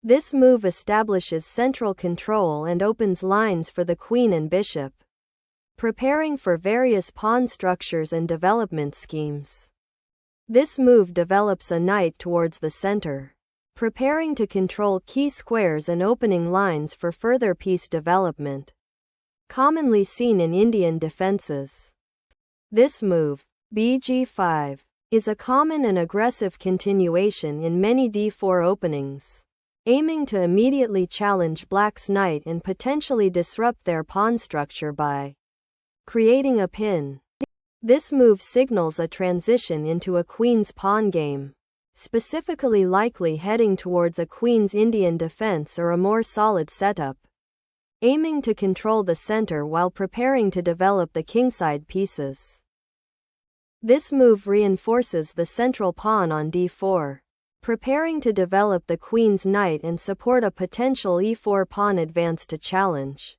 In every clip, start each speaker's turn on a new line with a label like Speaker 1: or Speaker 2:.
Speaker 1: This move establishes central control and opens lines for the queen and bishop, preparing for various pawn structures and development schemes. This move develops a knight towards the center, preparing to control key squares and opening lines for further piece development, commonly seen in Indian defenses. This move, bg5, is a common and aggressive continuation in many d4 openings, aiming to immediately challenge black's knight and potentially disrupt their pawn structure by creating a pin. This move signals a transition into a queen's pawn game, specifically likely heading towards a queen's Indian defense or a more solid setup, aiming to control the center while preparing to develop the kingside pieces. This move reinforces the central pawn on d4, preparing to develop the queen's knight and support a potential e4 pawn advance to challenge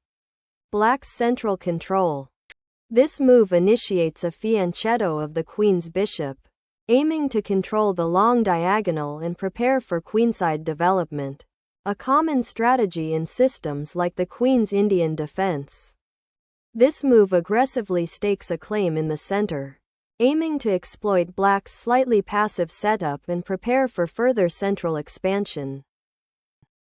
Speaker 1: black's central control. This move initiates a fianchetto of the queen's bishop, aiming to control the long diagonal and prepare for queenside development, a common strategy in systems like the queen's Indian defense. This move aggressively stakes a claim in the center, aiming to exploit black's slightly passive setup and prepare for further central expansion.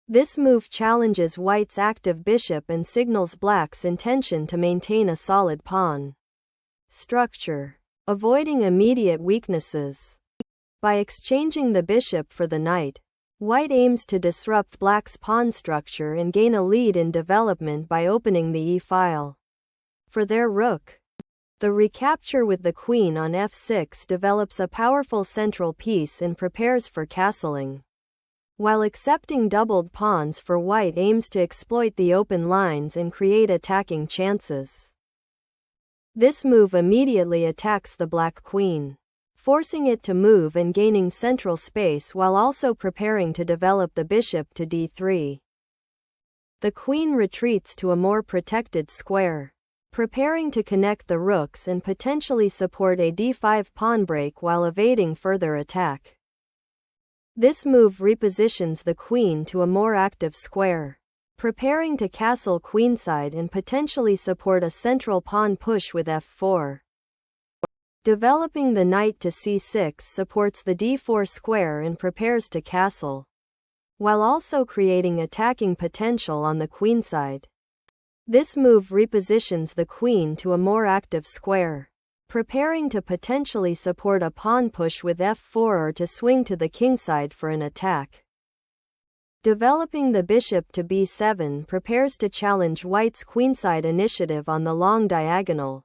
Speaker 1: This move challenges white's active bishop and signals black's intention to maintain a solid pawn structure, avoiding immediate weaknesses. By exchanging the bishop for the knight, white aims to disrupt black's pawn structure and gain a lead in development by opening the e-file for their rook. The recapture with the queen on f6 develops a powerful central piece and prepares for castling, while accepting doubled pawns for white aims to exploit the open lines and create attacking chances. This move immediately attacks the black queen, forcing it to move and gaining central space while also preparing to develop the bishop to d3. The queen retreats to a more protected square, preparing to connect the rooks and potentially support a d5 pawn break while evading further attack. This move repositions the queen to a more active square, preparing to castle queenside and potentially support a central pawn push with f4. Developing the knight to c6 supports the d4 square and prepares to castle, while also creating attacking potential on the queenside. This move repositions the queen to a more active square, preparing to potentially support a pawn push with f4 or to swing to the kingside for an attack. Developing the bishop to b7 prepares to challenge white's queenside initiative on the long diagonal,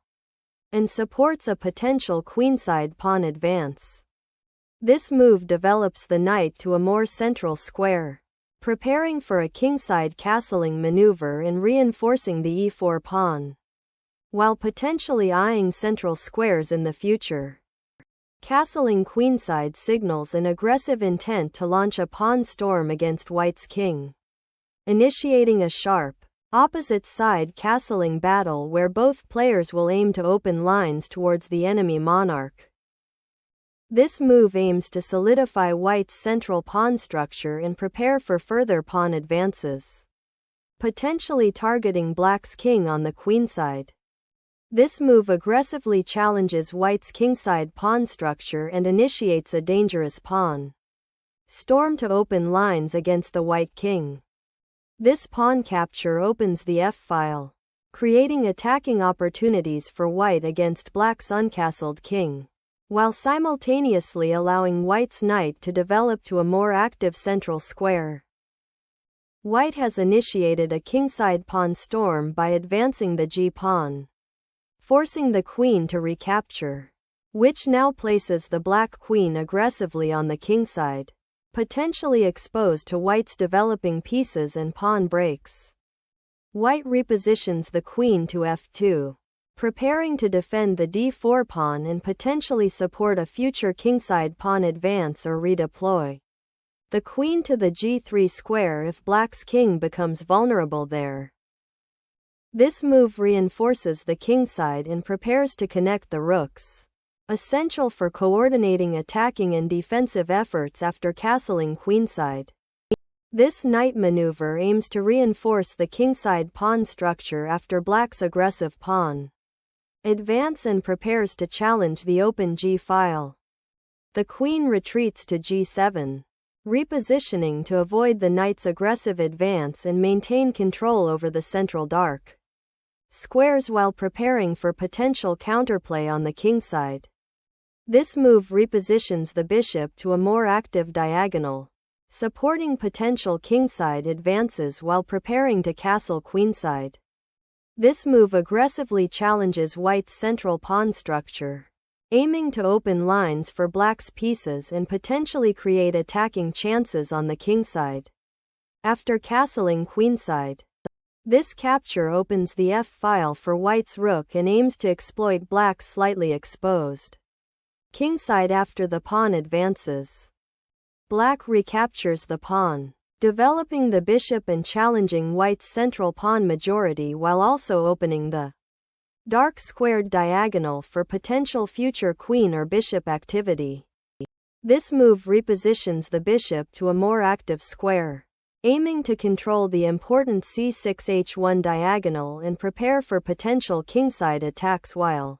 Speaker 1: and supports a potential queenside pawn advance. This move develops the knight to a more central square, preparing for a kingside castling maneuver and reinforcing the e4 pawn, while potentially eyeing central squares in the future. Castling queenside signals an aggressive intent to launch a pawn storm against white's king, initiating a sharp, opposite-side castling battle where both players will aim to open lines towards the enemy monarch. This move aims to solidify white's central pawn structure and prepare for further pawn advances, potentially targeting black's king on the queenside. This move aggressively challenges white's kingside pawn structure and initiates a dangerous pawn storm to open lines against the white king. This pawn capture opens the f-file, creating attacking opportunities for white against black's uncastled king, while simultaneously allowing white's knight to develop to a more active central square. White has initiated a kingside pawn storm by advancing the g-pawn, forcing the queen to recapture, which now places the black queen aggressively on the kingside, potentially exposed to white's developing pieces and pawn breaks. White repositions the queen to f2, preparing to defend the d4 pawn and potentially support a future kingside pawn advance or redeploy the queen to the g3 square if black's king becomes vulnerable there. This move reinforces the kingside and prepares to connect the rooks, essential for coordinating attacking and defensive efforts after castling queenside. This knight maneuver aims to reinforce the kingside pawn structure after black's aggressive pawn advance and prepares to challenge the open g-file. The queen retreats to g7, repositioning to avoid the knight's aggressive advance and maintain control over the central dark squares while preparing for potential counterplay on the kingside. This move repositions the bishop to a more active diagonal, supporting potential kingside advances while preparing to castle queenside. This move aggressively challenges white's central pawn structure, aiming to open lines for black's pieces and potentially create attacking chances on the kingside. After castling queenside, this capture opens the f-file for white's rook and aims to exploit black's slightly exposed kingside after the pawn advances. Black recaptures the pawn, developing the bishop and challenging white's central pawn majority while also opening the dark squared diagonal for potential future queen or bishop activity. This move repositions the bishop to a more active square, aiming to control the important c6h1 diagonal and prepare for potential kingside attacks while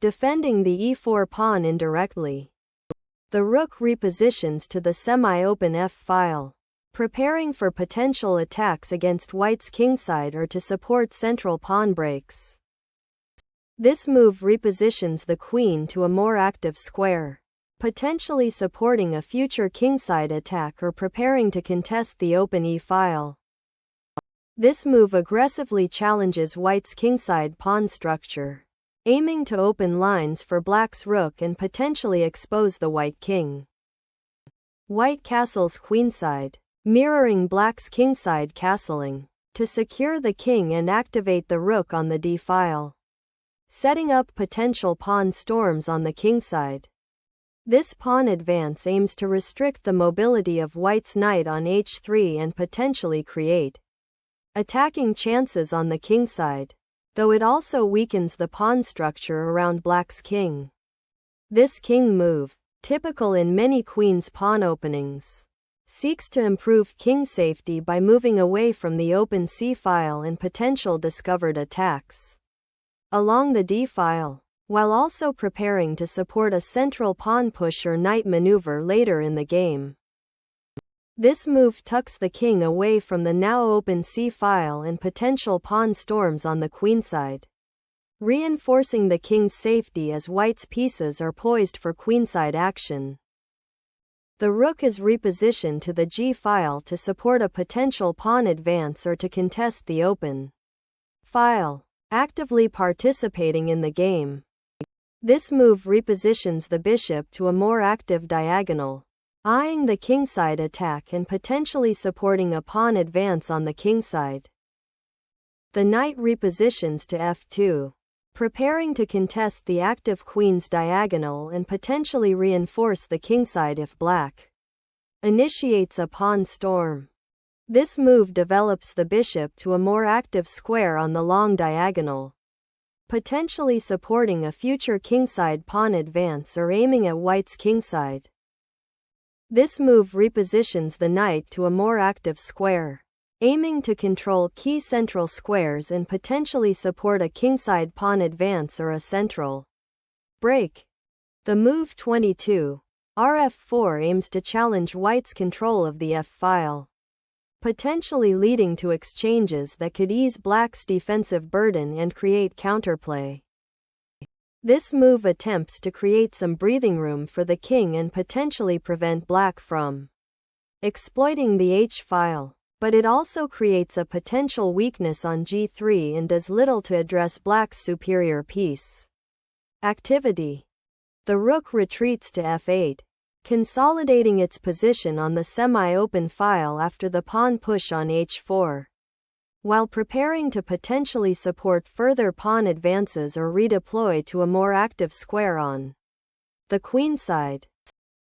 Speaker 1: defending the e4 pawn indirectly. The rook repositions to the semi-open f-file, preparing for potential attacks against white's kingside or to support central pawn breaks. This move repositions the queen to a more active square, potentially supporting a future kingside attack or preparing to contest the open e-file. This move aggressively challenges white's kingside pawn structure, aiming to open lines for black's rook and potentially expose the white king. White castles queenside, mirroring black's kingside castling, to secure the king and activate the rook on the d-file, setting up potential pawn storms on the kingside. This pawn advance aims to restrict the mobility of white's knight on h3 and potentially create attacking chances on the kingside, though it also weakens the pawn structure around black's king. This king move, typical in many queen's pawn openings, seeks to improve king safety by moving away from the open c-file and potential discovered attacks along the d-file, while also preparing to support a central pawn push or knight maneuver later in the game. This move tucks the king away from the now open c-file and potential pawn storms on the queenside, reinforcing the king's safety as white's pieces are poised for queenside action. The rook is repositioned to the g-file to support a potential pawn advance or to contest the open file, actively participating in the game. This move repositions the bishop to a more active diagonal, eyeing the kingside attack and potentially supporting a pawn advance on the kingside. The knight repositions to f2, preparing to contest the active queen's diagonal and potentially reinforce the kingside if black initiates a pawn storm. This move develops the bishop to a more active square on the long diagonal, potentially supporting a future kingside pawn advance or aiming at white's kingside. This move repositions the knight to a more active square, aiming to control key central squares and potentially support a kingside pawn advance or a central break. The move 22, Rf4 aims to challenge white's control of the f-file, potentially leading to exchanges that could ease black's defensive burden and create counterplay. This move attempts to create some breathing room for the king and potentially prevent black from exploiting the h-file, but it also creates a potential weakness on g3 and does little to address black's superior piece activity. The rook retreats to f8, consolidating its position on the semi-open file after the pawn push on h4, while preparing to potentially support further pawn advances or redeploy to a more active square on the queenside.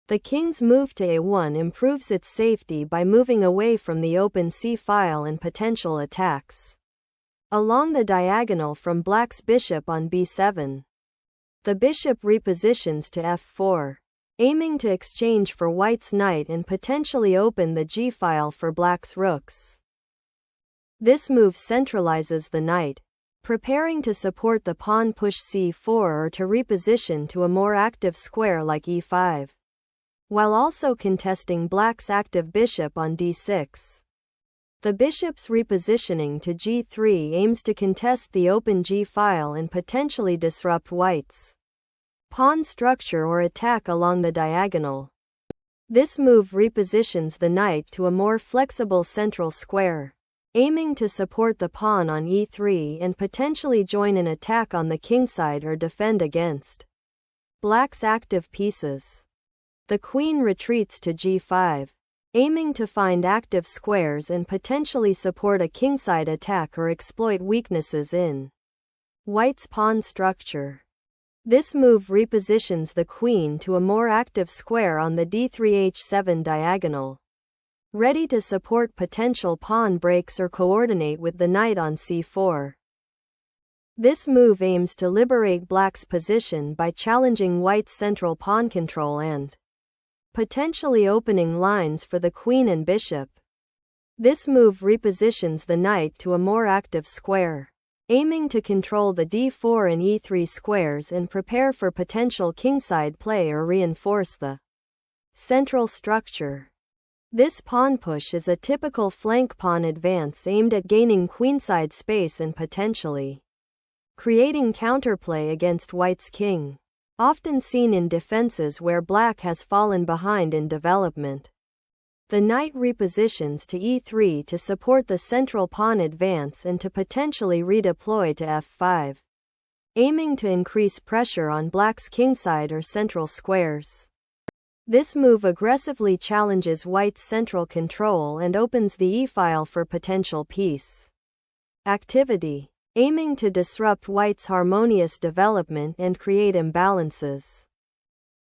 Speaker 1: The king's move to a1 improves its safety by moving away from the open c-file and potential attacks along the diagonal from black's bishop on b7. The bishop repositions to f4, aiming to exchange for white's knight and potentially open the g-file for black's rooks. This move centralizes the knight, preparing to support the pawn push c4 or to reposition to a more active square like e5, while also contesting black's active bishop on d6. The bishop's repositioning to g3 aims to contest the open g-file and potentially disrupt white's pawn structure or attack along the diagonal. This move repositions the knight to a more flexible central square, aiming to support the pawn on e3 and potentially join an attack on the kingside or defend against black's active pieces. The queen retreats to g5, aiming to find active squares and potentially support a kingside attack or exploit weaknesses in white's pawn structure. This move repositions the queen to a more active square on the d3-h7 diagonal, ready to support potential pawn breaks or coordinate with the knight on c4. This move aims to liberate black's position by challenging white's central pawn control and potentially opening lines for the queen and bishop. This move repositions the knight to a more active square, aiming to control the d4 and e3 squares and prepare for potential kingside play or reinforce the central structure. This pawn push is a typical flank pawn advance aimed at gaining queenside space and potentially creating counterplay against white's king, often seen in defenses where black has fallen behind in development. The knight repositions to e3 to support the central pawn advance and to potentially redeploy to f5, aiming to increase pressure on black's kingside or central squares. This move aggressively challenges white's central control and opens the e-file for potential piece activity, aiming to disrupt white's harmonious development and create imbalances.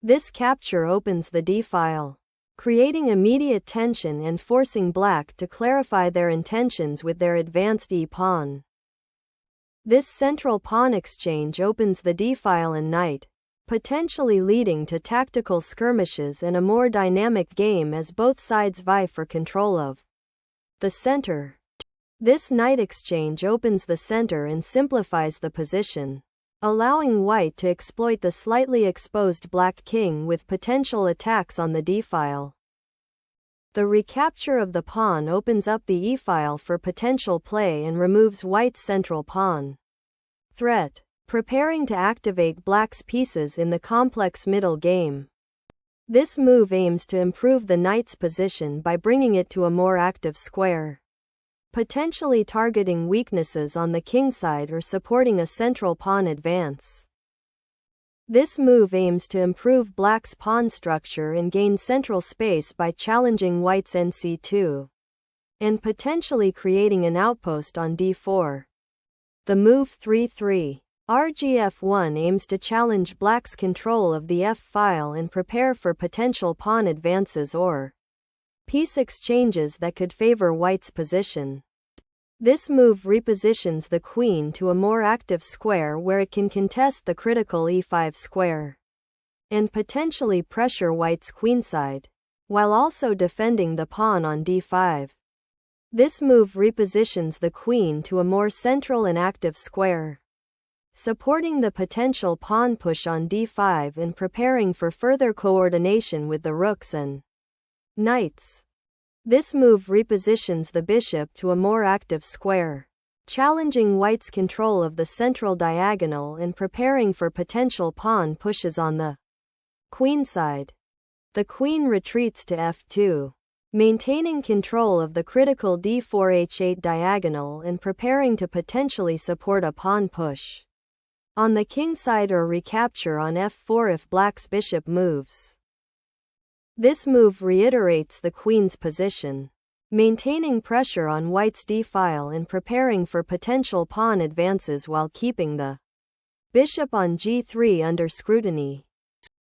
Speaker 1: This capture opens the d-file, creating immediate tension and forcing black to clarify their intentions with their advanced e-pawn. This central pawn exchange opens the d-file and knight, potentially leading to tactical skirmishes and a more dynamic game as both sides vie for control of the center. This knight exchange opens the center and simplifies the position, allowing white to exploit the slightly exposed black king with potential attacks on the d-file. The recapture of the pawn opens up the e-file for potential play and removes white's central pawn threat, preparing to activate black's pieces in the complex middle game. This move aims to improve the knight's position by bringing it to a more active square, potentially targeting weaknesses on the kingside or supporting a central pawn advance. This move aims to improve black's pawn structure and gain central space by challenging white's nc2, and potentially creating an outpost on d4. The move 3-3. RGF1 aims to challenge black's control of the f-file and prepare for potential pawn advances or piece exchanges that could favor white's position. This move repositions the queen to a more active square where it can contest the critical e5 square and potentially pressure white's queenside, while also defending the pawn on d5. This move repositions the queen to a more central and active square, supporting the potential pawn push on d5 and preparing for further coordination with the rooks and knights. This move repositions the bishop to a more active square, challenging white's control of the central diagonal and preparing for potential pawn pushes on the queenside. The queen retreats to f2, maintaining control of the critical d4-h8 diagonal and preparing to potentially support a pawn push on the kingside or recapture on f4 if black's bishop moves. This move reiterates the queen's position, maintaining pressure on white's d-file and preparing for potential pawn advances while keeping the bishop on g3 under scrutiny.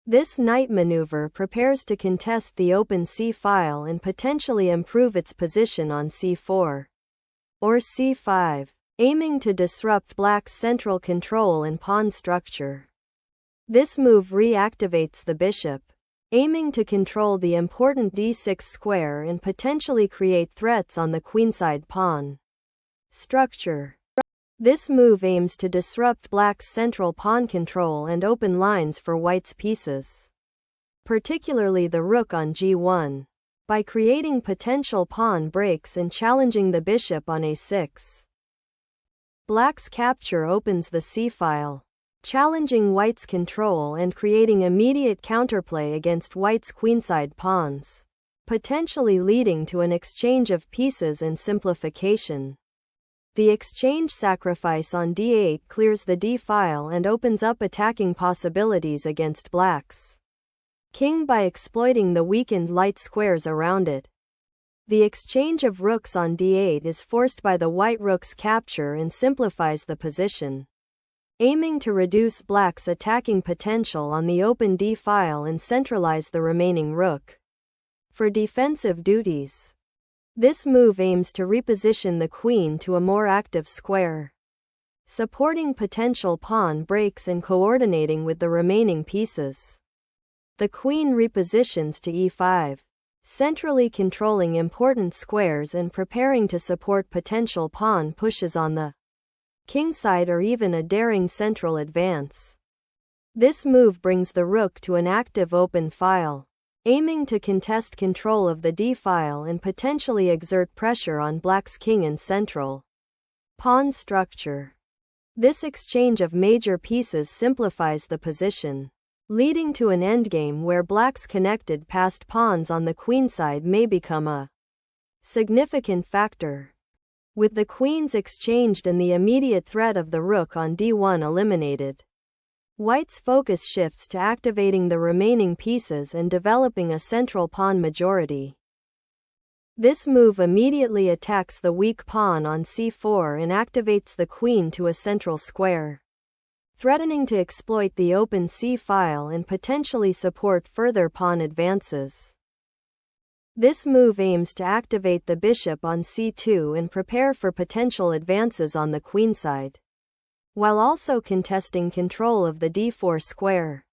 Speaker 1: This knight maneuver prepares to contest the open c-file and potentially improve its position on c4 or c5, aiming to disrupt black's central control and pawn structure. This move reactivates the bishop, aiming to control the important d6 square and potentially create threats on the queenside pawn. Structure. This move aims to disrupt black's central pawn control and open lines for white's pieces, particularly the rook on g1, by creating potential pawn breaks and challenging the bishop on a6. Black's capture opens the c-file, challenging white's control and creating immediate counterplay against white's queenside pawns, potentially leading to an exchange of pieces and simplification. The exchange sacrifice on d8 clears the d-file and opens up attacking possibilities against black's king by exploiting the weakened light squares around it. The exchange of rooks on d8 is forced by the white rook's capture and simplifies the position, aiming to reduce black's attacking potential on the open d-file and centralize the remaining rook. For defensive duties, this move aims to reposition the queen to a more active square, supporting potential pawn breaks and coordinating with the remaining pieces. The queen repositions to e5, centrally controlling important squares and preparing to support potential pawn pushes on the kingside or even a daring central advance. This move brings the rook to an active open file, aiming to contest control of the d-file and potentially exert pressure on black's king and central pawn structure. This exchange of major pieces simplifies the position, leading to an endgame where black's connected passed pawns on the queenside may become a significant factor. With the queens exchanged and the immediate threat of the rook on d1 eliminated, white's focus shifts to activating the remaining pieces and developing a central pawn majority. This move immediately attacks the weak pawn on c4 and activates the queen to a central square, threatening to exploit the open c-file and potentially support further pawn advances. This move aims to activate the bishop on c2 and prepare for potential advances on the queenside, while also contesting control of the d4 square.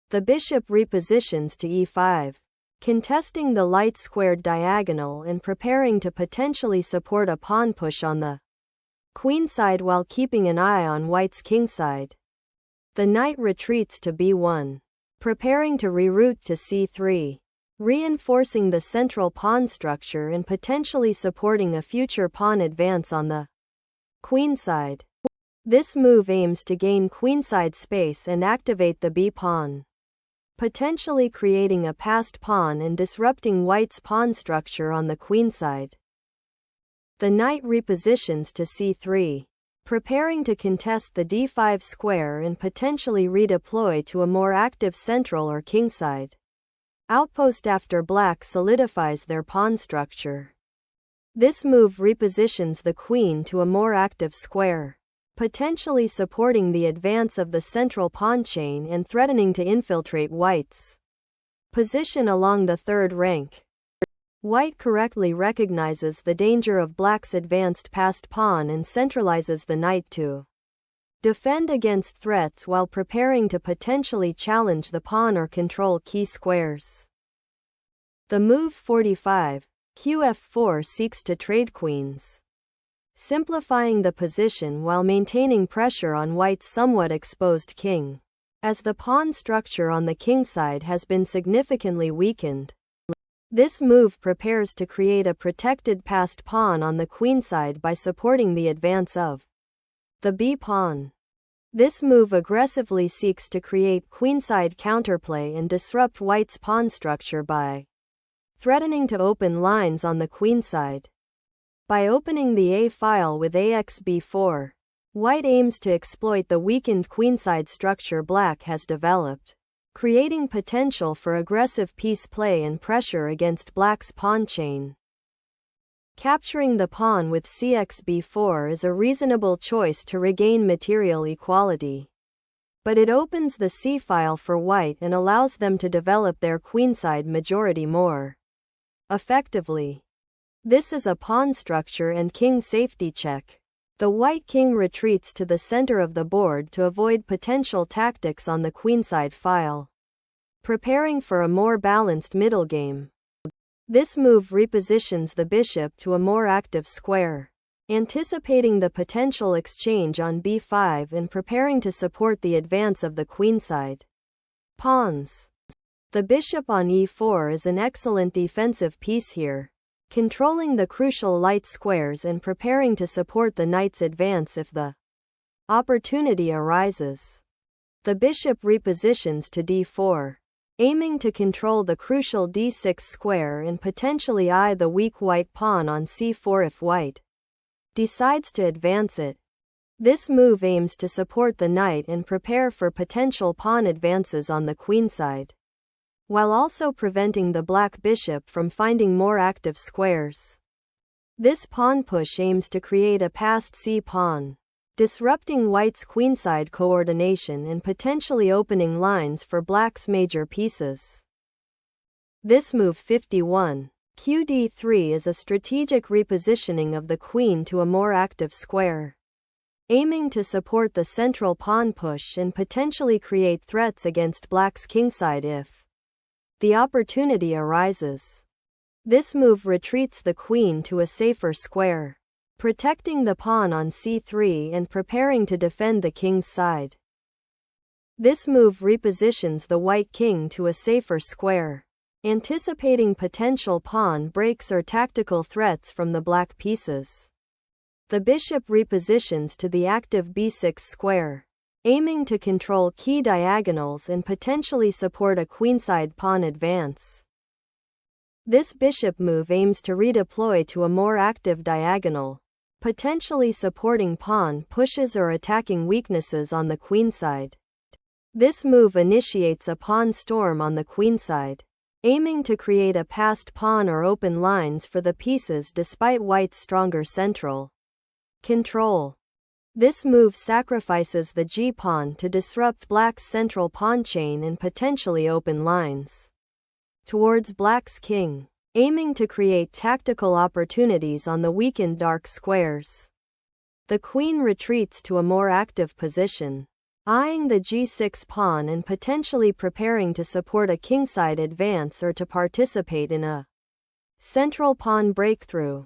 Speaker 1: The bishop repositions to e5, contesting the light squared diagonal and preparing to potentially support a pawn push on the queenside while keeping an eye on white's kingside. The knight retreats to b1, preparing to reroute to c3, reinforcing the central pawn structure and potentially supporting a future pawn advance on the queenside. This move aims to gain queenside space and activate the b-pawn, potentially creating a passed pawn and disrupting white's pawn structure on the queenside. The knight repositions to c3, preparing to contest the d5 square and potentially redeploy to a more active central or kingside outpost after black solidifies their pawn structure. This move repositions the queen to a more active square, potentially supporting the advance of the central pawn chain and threatening to infiltrate white's position along the third rank. White correctly recognizes the danger of black's advanced passed pawn and centralizes the knight to defend against threats while preparing to potentially challenge the pawn or control key squares. The move 45, qf4 seeks to trade queens, simplifying the position while maintaining pressure on white's somewhat exposed king, as the pawn structure on the kingside has been significantly weakened. This move prepares to create a protected passed pawn on the queenside by supporting the advance of the b-pawn. This move aggressively seeks to create queenside counterplay and disrupt white's pawn structure by threatening to open lines on the queenside. By opening the a-file with axb4, white aims to exploit the weakened queenside structure black has developed, creating potential for aggressive piece play and pressure against black's pawn chain. Capturing the pawn with cxb4 is a reasonable choice to regain material equality, but it opens the c-file for white and allows them to develop their queenside majority more effectively. This is a pawn structure and king safety check. The white king retreats to the center of the board to avoid potential tactics on the queenside file, preparing for a more balanced middle game. This move repositions the bishop to a more active square, anticipating the potential exchange on b5 and preparing to support the advance of the queenside pawns. The bishop on e4 is an excellent defensive piece here, controlling the crucial light squares and preparing to support the knight's advance if the opportunity arises. The bishop repositions to d4, aiming to control the crucial d6 square and potentially eye the weak white pawn on c4 if white decides to advance it. This move aims to support the knight and prepare for potential pawn advances on the queenside, while also preventing the black bishop from finding more active squares. This pawn push aims to create a passed c-pawn, disrupting white's queenside coordination and potentially opening lines for black's major pieces. This move 51, qd3 is a strategic repositioning of the queen to a more active square, aiming to support the central pawn push and potentially create threats against black's kingside if the opportunity arises. This move retreats the queen to a safer square, protecting the pawn on c3 and preparing to defend the king's side. This move repositions the white king to a safer square, anticipating potential pawn breaks or tactical threats from the black pieces. The bishop repositions to the active b6 square, aiming to control key diagonals and potentially support a queenside pawn advance. This bishop move aims to redeploy to a more active diagonal, potentially supporting pawn pushes or attacking weaknesses on the queenside. This move initiates a pawn storm on the queenside, aiming to create a passed pawn or open lines for the pieces despite white's stronger central control. This move sacrifices the g-pawn to disrupt black's central pawn chain and potentially open lines towards black's king, aiming to create tactical opportunities on the weakened dark squares. The queen retreats to a more active position, eyeing the g6 pawn and potentially preparing to support a kingside advance or to participate in a central pawn breakthrough.